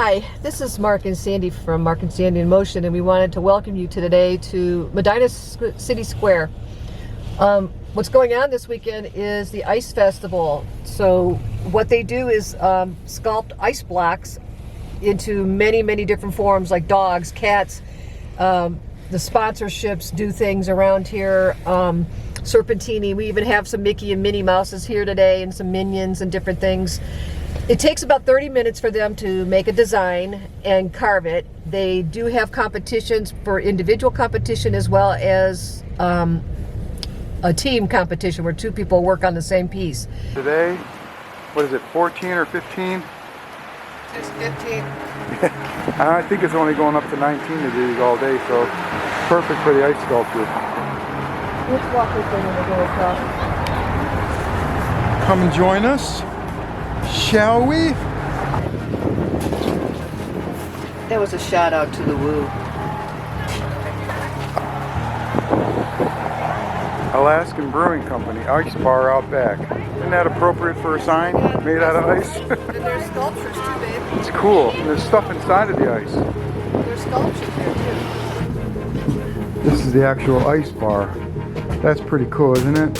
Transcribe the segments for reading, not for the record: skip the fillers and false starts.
Hi, this is Mark and Sandy from Mark and Sandy in Motion, and we wanted to welcome you today to Medina City Square. What's going on this weekend is the Ice Festival. So what they do is sculpt ice blocks into many different forms, like dogs, cats. The sponsorships do things around here. Serpentini, we even have some Mickey and Minnie Mouses here today, and some Minions and different things. It takes about 30 minutes for them to make a design and carve it. They do have competitions for individual competition as well as a team competition where two people work on the same piece. Today, what is it, 14 or 15? It's 15. I think it's only going up to 19 degrees all day, so perfect for the ice sculpture. Let's walk this thing when we go across. Come and join us, shall we? That was a shout out to the Woo. Alaskan Brewing Company, ice bar out back. Isn't that appropriate for a sign made out of ice? And there's sculptures too, babe. It's cool. And there's stuff inside of the ice. There's sculptures here too. This is the actual ice bar. That's pretty cool, isn't it?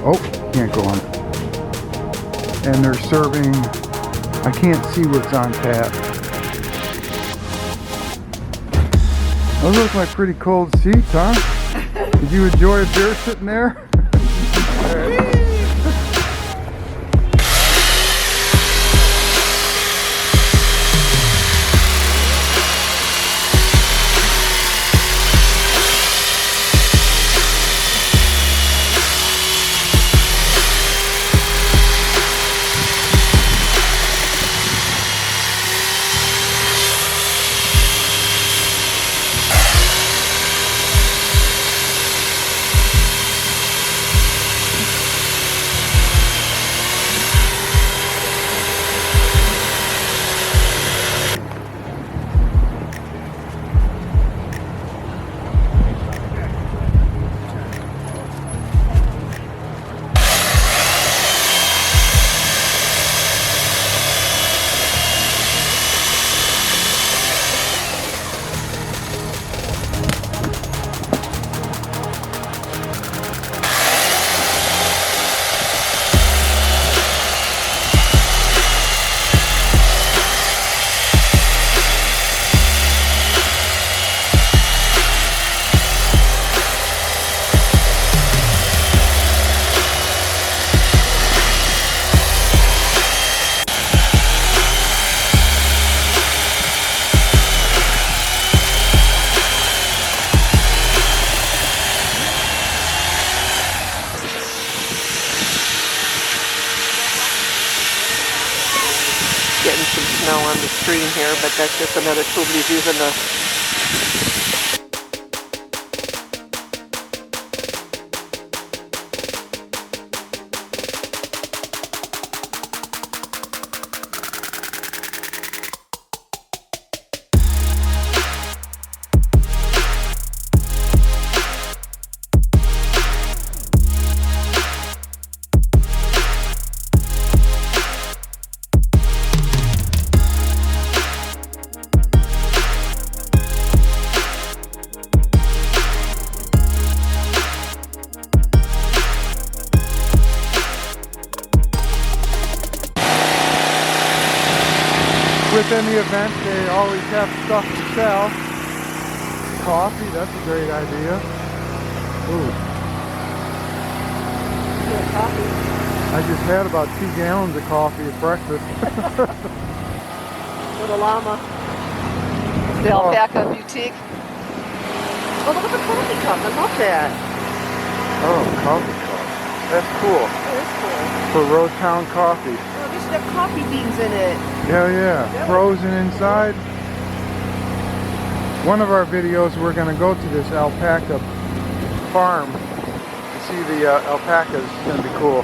Oh, can't go on. And they're serving, I can't see what's on tap. Those look like pretty cold seats, huh? Did you enjoy a beer sitting there? Getting some snow on the screen here, but that's just another tool he's using to Within the event, they always have stuff to sell. Coffee, that's a great idea. Ooh. coffee. I just had about 2 gallons of coffee at breakfast. Little llama. The alpaca boutique. Oh, look at the coffee cup. I love that. Oh, coffee cup. That's cool. That is cool. For Road Town coffee. Oh, there's the coffee beans in it. Hell yeah. Frozen inside. One of our videos, we're going to go to this alpaca farm to see the alpacas. It's going to be cool.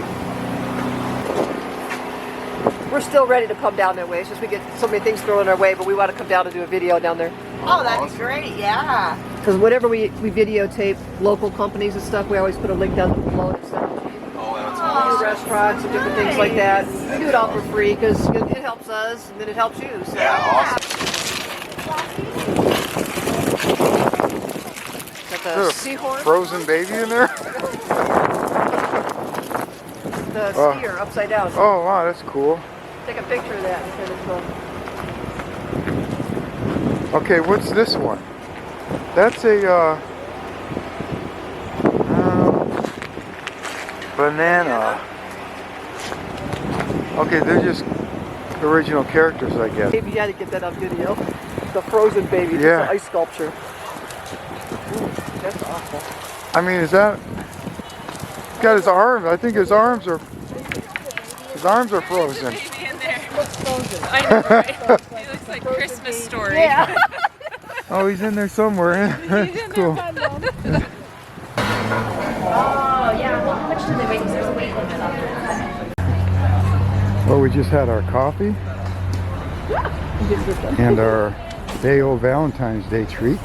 We're still ready to come down that way. It's just we get so many things thrown our way, but we want to come down and do a video down there. Oh, that'd be great, yeah. Because whenever we videotape local companies and stuff, we always put a link down below to send. Oh, that's awesome. few restaurants and different things like that. We do it all for free because it helps us and then it helps you. So. Yeah, awesome. Got the seahorse. Frozen baby in there? The skier upside down. Oh wow, that's cool. Take a picture of that and send it to them. Okay, what's this one? That's a banana. Okay, they're just original characters, I guess. Maybe you had to get that on video. The frozen baby, Yeah. just an ice sculpture. Ooh, that's awful. I mean, is that? Got his arms. I think his arms are frozen. Baby in there. Looks frozen. I know, right? He looks like Christmas Story. Yeah. Oh, he's in there somewhere. He's in Cool. there, bundled. Oh, yeah. Well, how much do they weigh? Because there's a weight limit on it. Well, we just had our coffee and our day old Valentine's Day treat.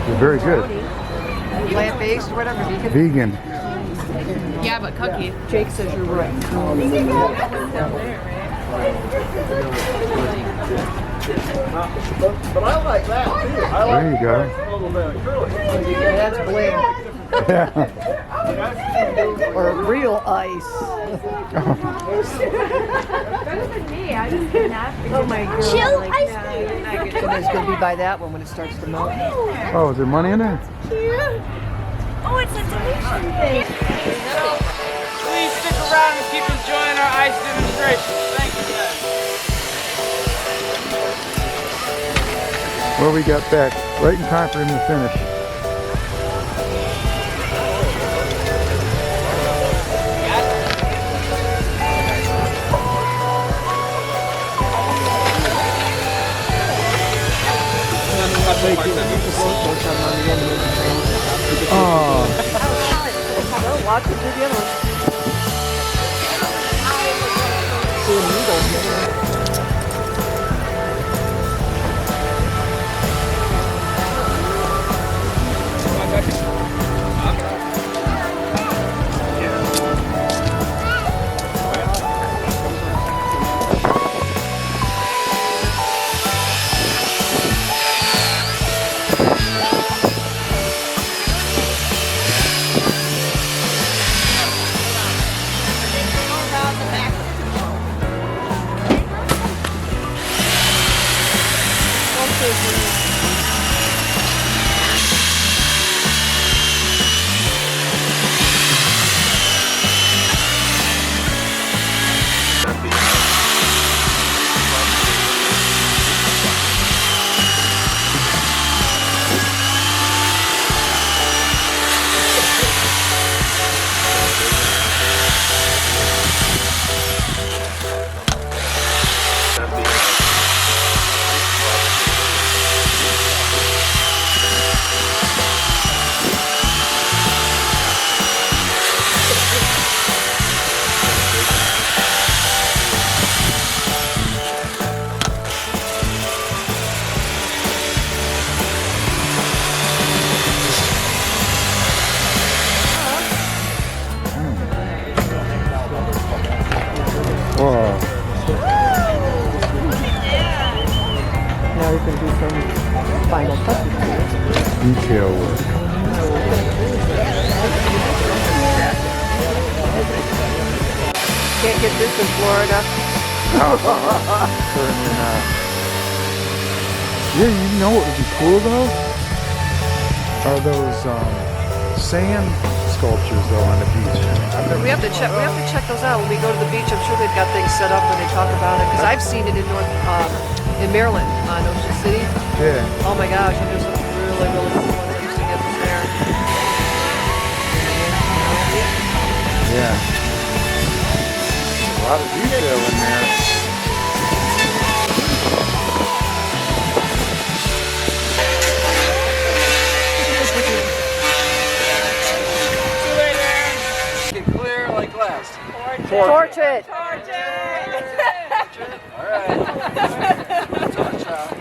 They're very good. Plant-based, whatever, vegan. Vegan. Yeah, but cookie. Jake says you're right. But I like that too. I like There you go. a little bit of acrylic. Yeah, that's bling. Yeah. Or real ice. Oh my god. Chill ice Somebody's gonna be by that one when it starts to melt. Oh, is there money in there? Oh, it's a donation thing. Please stick around and keep enjoying our ice demonstration. Thank you, guys. Well, we got back right in time for him to finish. Oh, Well, watch it do the other one. See the noodles. wow. Now you can do some final touches. Detail work. Can't get this in Florida. Certainly not. Yeah, you know what would be cool though? Are those sand sculptures though on the beach? We have to check those out when we go to the beach. I'm sure they've got things set up when they talk about it. Because I've seen it in in Maryland, on Ocean City. Yeah. Oh my gosh, and there's some really cool ones I used to get from there. Yeah. A lot of detail in there. Get clear like glass. Torch it! All right. Torch out.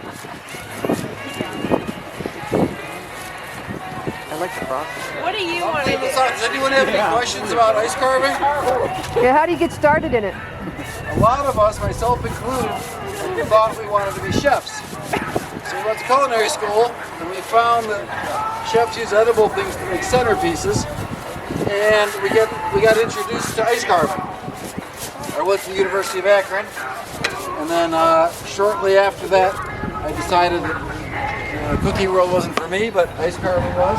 I like the process. What do you want to do? Does anyone have any questions about ice carving? Yeah, how do you get started in it? A lot of us, myself included, thought we wanted to be chefs. So we went to culinary school and we found that chefs use edible things to make centerpieces, and we got introduced to ice carving. I went to the University of Akron, and then shortly after that I decided that cookie world wasn't for me, but ice carving was.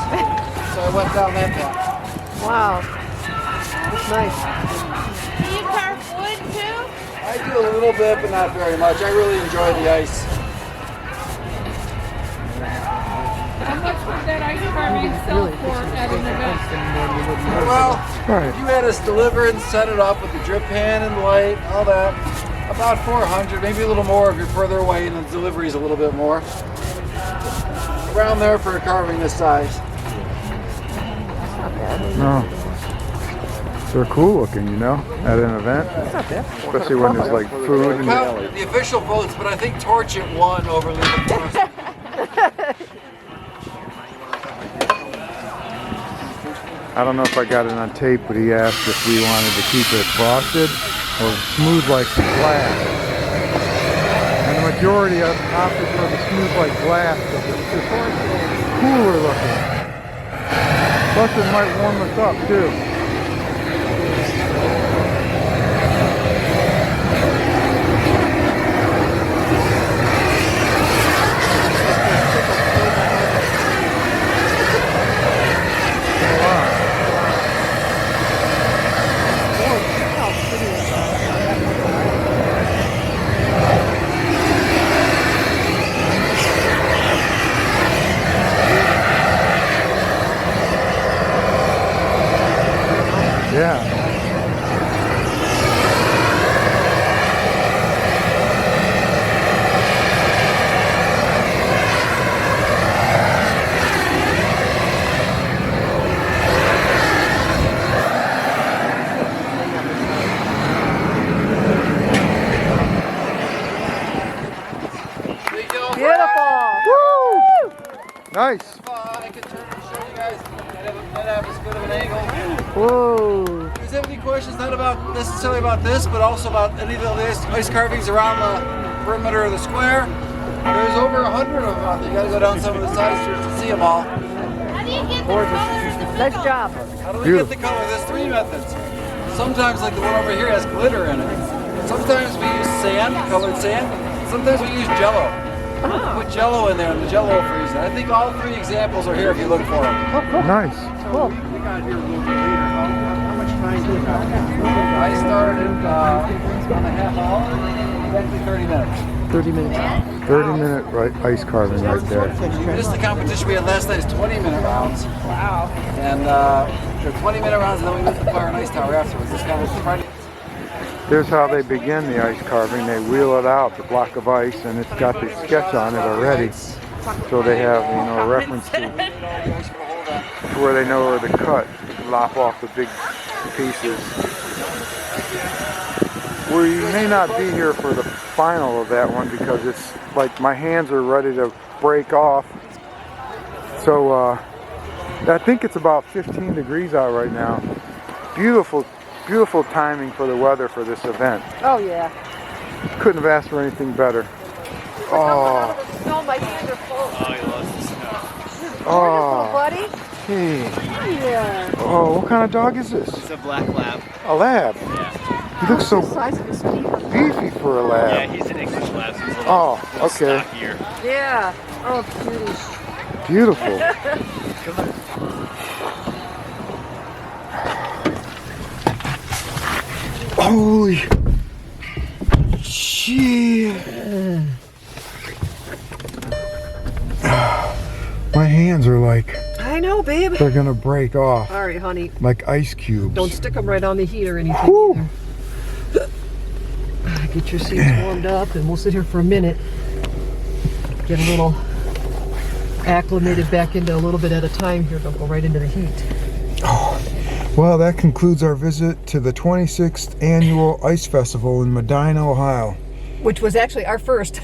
So I went down that path. Wow, that's nice. Do you carve wood too? I do a little bit, but not very much. I really enjoy the ice. How much would that ice carving sell for at an event? Well, Right. if you had us deliver and set it up with the drip pan and light, all that, about 400, maybe a little more if you're further away and the delivery's a little bit more. Around there for a carving this size. No. They're cool looking, you know, at an event. Especially when there's like food and Count the official votes, but I think Torch it won over Leaving Forest. I don't know if I got it on tape, but he asked if we wanted to keep it frosted or smooth like glass. And the majority of opted for the smooth like glass because it's just cooler looking. Plus it might warm us up too. Yeah. There you go. Beautiful. Woo! Nice. I can turn and show you guys. Might have as good of an angle. Whoa. Do you have any questions, not about necessarily about this, but also about any of the ice carvings around the perimeter of the square? There's over 100 of them out there. You gotta go down some of the side streets to see them all. How do you get the color of the Nice job. How do we get the color? There's three methods. Sometimes, like the one over here, has glitter in it. Sometimes we use sand, colored sand. Sometimes we use Jello. Put Jello in there and the Jello will freeze it. I think all three examples are here if you look for them. Nice. Cool. I started on a half hour, exactly 30 minutes. 30 minutes. 30-minute ice carving right there. This is the competition we had last night is 20-minute rounds. Wow. And the 20-minute rounds, and then we moved to the Fire and Ice Tower afterwards. This kind of Friday. Here's how they begin the ice carving. They wheel it out, the block of ice, and it's got the sketch on it already. So they have, you know, a reference to where they know where to cut, lop off the big pieces. We may not be here for the final of that one because it's like my hands are ready to break off. So I think it's about 15 degrees out right now. Beautiful, beautiful timing for the weather for this event. Oh, yeah. Couldn't have asked for anything better. Oh, No, my hands are full. Oh, he loves the snow. oh, Buddy? hey. Yeah. Oh, what kind of dog is this? It's a black lab. A lab. Yeah. He looks so Size of his feet. beefy for a Yeah, lab. he's an English lab, so he's a little, Oh, little okay. stockier. Yeah. Oh, cutie. Beautiful. Holy shit. My hands are like, I know, babe. they're gonna break off All right, honey. like ice cubes. Don't stick them right on the heat or anything. Whew. either. Get your seats warmed up, and we'll sit here for a minute. Get a little acclimated back into a little bit at a time here. Don't go right into the heat. Well, that concludes our visit to the 26th Annual Ice Festival in Medina, Ohio. Which was actually our first.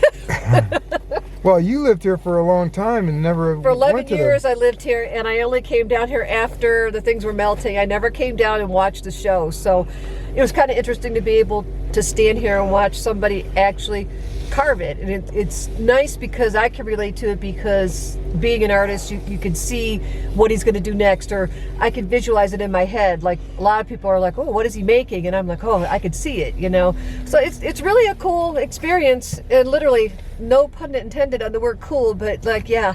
Well, you lived here for a long time and never For 11 went to years I lived here, and I only came down here after the things were melting. I never came down and watched the show, so it was kind of interesting to be able to stand here and watch somebody actually carve it. And it's nice because I can relate to it, because being an artist, you can see what he's going to do next, or I can visualize it in my head. Like a lot of people are like, oh, what is he making? And I'm like, oh, I could see it, you know. So it's really a cool experience, and literally no pun intended on the word cool, but like, yeah,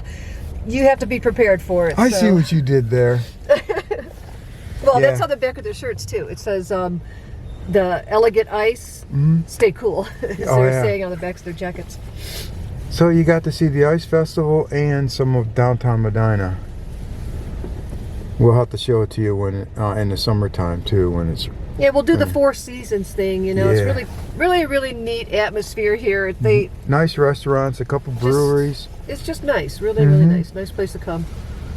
you have to be prepared for it. I see what you did there. Well, Yeah. that's on the back of their shirts too. It says the elegant ice, stay cool, as they were saying on the backs of their jackets. So you got to see the Ice Festival and some of downtown Medina. We'll have to show it to you when in the summertime too, when it's. Yeah, we'll do the Four Seasons thing. You know, it's Yeah. really neat atmosphere here. Nice restaurants, a couple breweries. It's just nice, really nice place to come.